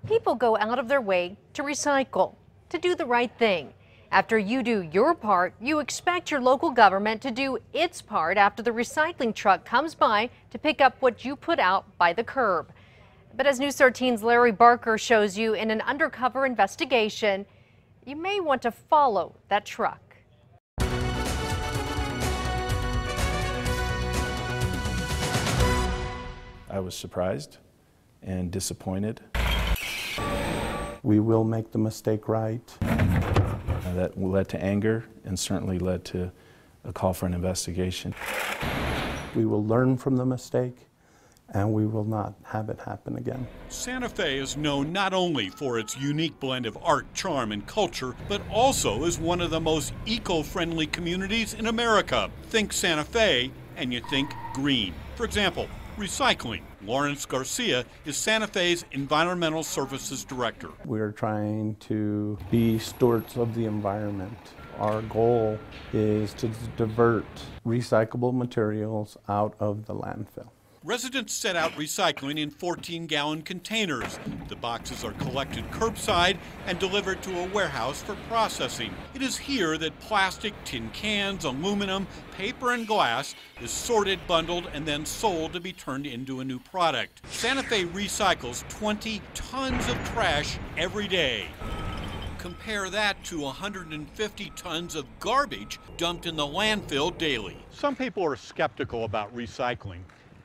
People go out of their way to recycle, to do the right thing. After you do your part, you expect your local government to do its part after the recycling truck comes by to pick up what you put out by the curb. But as News 13's Larry Barker shows you in an undercover investigation, you may want to follow that truck. I was surprised and disappointed. We will make the mistake right. That led to anger and certainly led to a call for an investigation. We will learn from the mistake and we will not have it happen again. Santa Fe is known not only for its unique blend of art, charm, and culture, but also as one of the most eco-friendly communities in America. Think Santa Fe and you think green. For example, recycling. Lawrence Garcia is Santa Fe's Environmental Services Director. We're trying to be stewards of the environment. Our goal is to divert recyclable materials out of the landfill. Residents set out recycling in 14-gallon containers. The boxes are collected curbside and delivered to a warehouse for processing. It is here that plastic, tin cans, aluminum, paper, and glass is sorted, bundled, and then sold to be turned into a new product. Santa Fe recycles 20 tons of trash every day. Compare that to 150 tons of garbage dumped in the landfill daily. Some people are skeptical about recycling.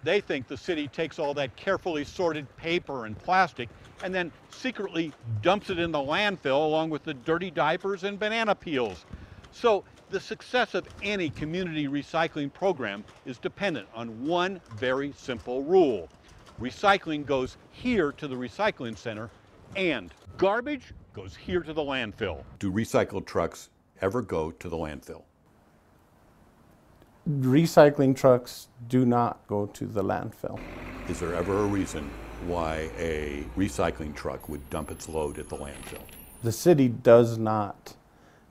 They think the city takes all that carefully sorted paper and plastic and then secretly dumps it in the landfill along with the dirty diapers and banana peels. So the success of any community recycling program is dependent on one very simple rule. Recycling goes here to the recycling center and garbage goes here to the landfill. Do recycled trucks ever go to the landfill? Recycling trucks do not go to the landfill. Is there ever a reason why a recycling truck would dump its load at the landfill? The city does not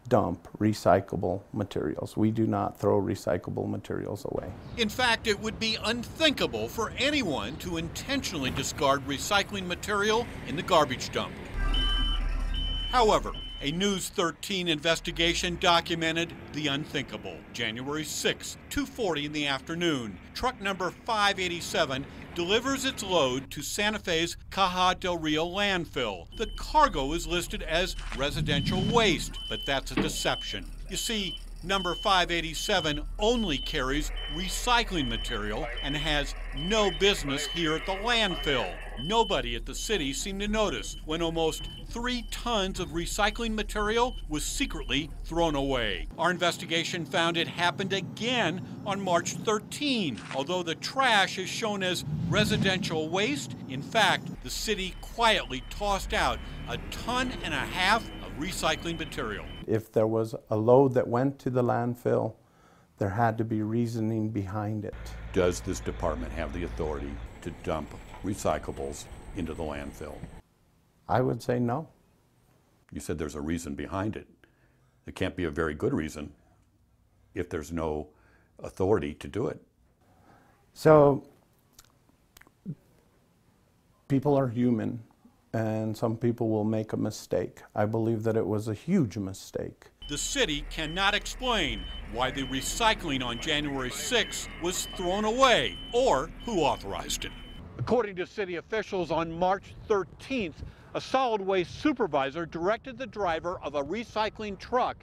dump recyclable materials. We do not throw recyclable materials away. In fact, it would be unthinkable for anyone to intentionally discard recycling material in the garbage dump. However, a News 13 investigation documented the unthinkable. January 6, 2:40 in the afternoon, truck number 587 delivers its load to Santa Fe's Caja del Rio landfill. The cargo is listed as residential waste, but that's a deception. You see, number 587 only carries recycling material and has no business here at the landfill. Nobody at the city seemed to notice when almost 3 tons of recycling material was secretly thrown away. Our investigation found it happened again on March 13. Although the trash is shown as residential waste, in fact, the city quietly tossed out 1.5 tons of recycling material. If there was a load that went to the landfill, there had to be reasoning behind it. Does this department have the authority to dump recyclables into the landfill? I would say no. You said there's a reason behind it. It can't be a very good reason if there's no authority to do it. So, people are human, and some people will make a mistake. I believe that it was a huge mistake. The city cannot explain why the recycling on January 6 was thrown away or who authorized it. According to city officials, on March 13th, a solid waste supervisor directed the driver of a recycling truck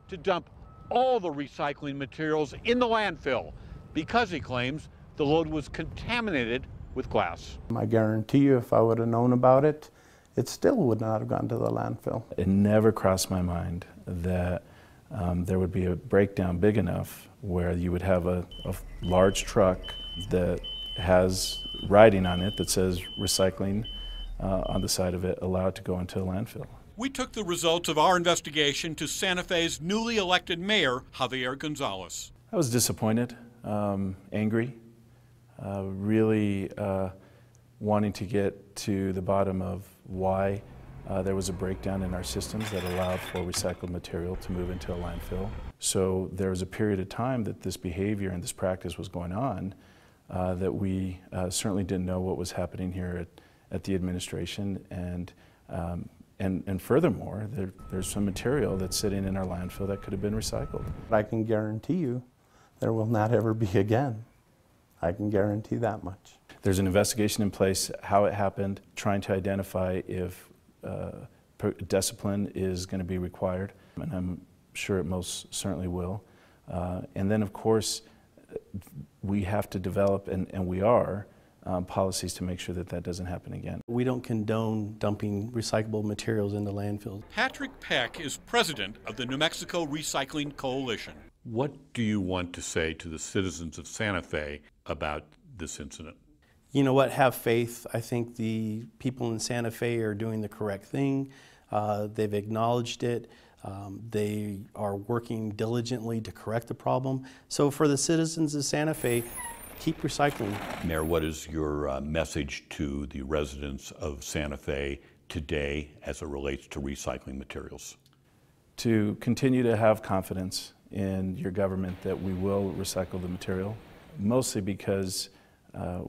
to dump all the recycling materials in the landfill because, he claims, the load was contaminated with glass. I guarantee you, if I would have known about it, it still would not have gone to the landfill. It never crossed my mind that there would be a breakdown big enough where you would have a large truck that has writing on it that says recycling on the side of it, allowed to go into a landfill. We took the results of our investigation to Santa Fe's newly elected mayor, Javier Gonzalez. I was disappointed, angry, really wanting to get to the bottom of why there was a breakdown in our systems that allowed for recycled material to move into a landfill. So there was a period of time that this behavior and this practice was going on that we certainly didn't know what was happening here at the administration, and And furthermore, there's some material that's sitting in our landfill that could have been recycled. I can guarantee you there will not ever be again. I can guarantee that much. There's an investigation in place, how it happened, trying to identify if discipline is going to be required, and I'm sure it most certainly will. And then, of course, we have to develop, and we are, policies to make sure that that doesn't happen again. We don't condone dumping recyclable materials into landfills. Patrick Peck is president of the New Mexico Recycling Coalition. What do you want to say to the citizens of Santa Fe about this incident? You know what, have faith. I think the people in Santa Fe are doing the correct thing. They've acknowledged it. They are working diligently to correct the problem. So for the citizens of Santa Fe, keep recycling. Mayor, what is your message to the residents of Santa Fe today as it relates to recycling materials? To continue to have confidence in your government that we will recycle the material, mostly because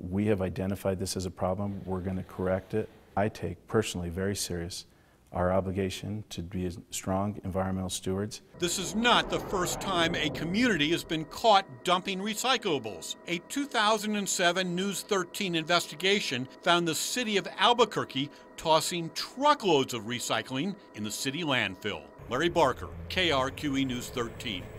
we have identified this as a problem. We're going to correct it. I take personally very serious our obligation to be strong environmental stewards. This is not the first time a community has been caught dumping recyclables. A 2007 News 13 investigation found the city of Albuquerque tossing truckloads of recycling in the city landfill. Larry Barker, KRQE News 13.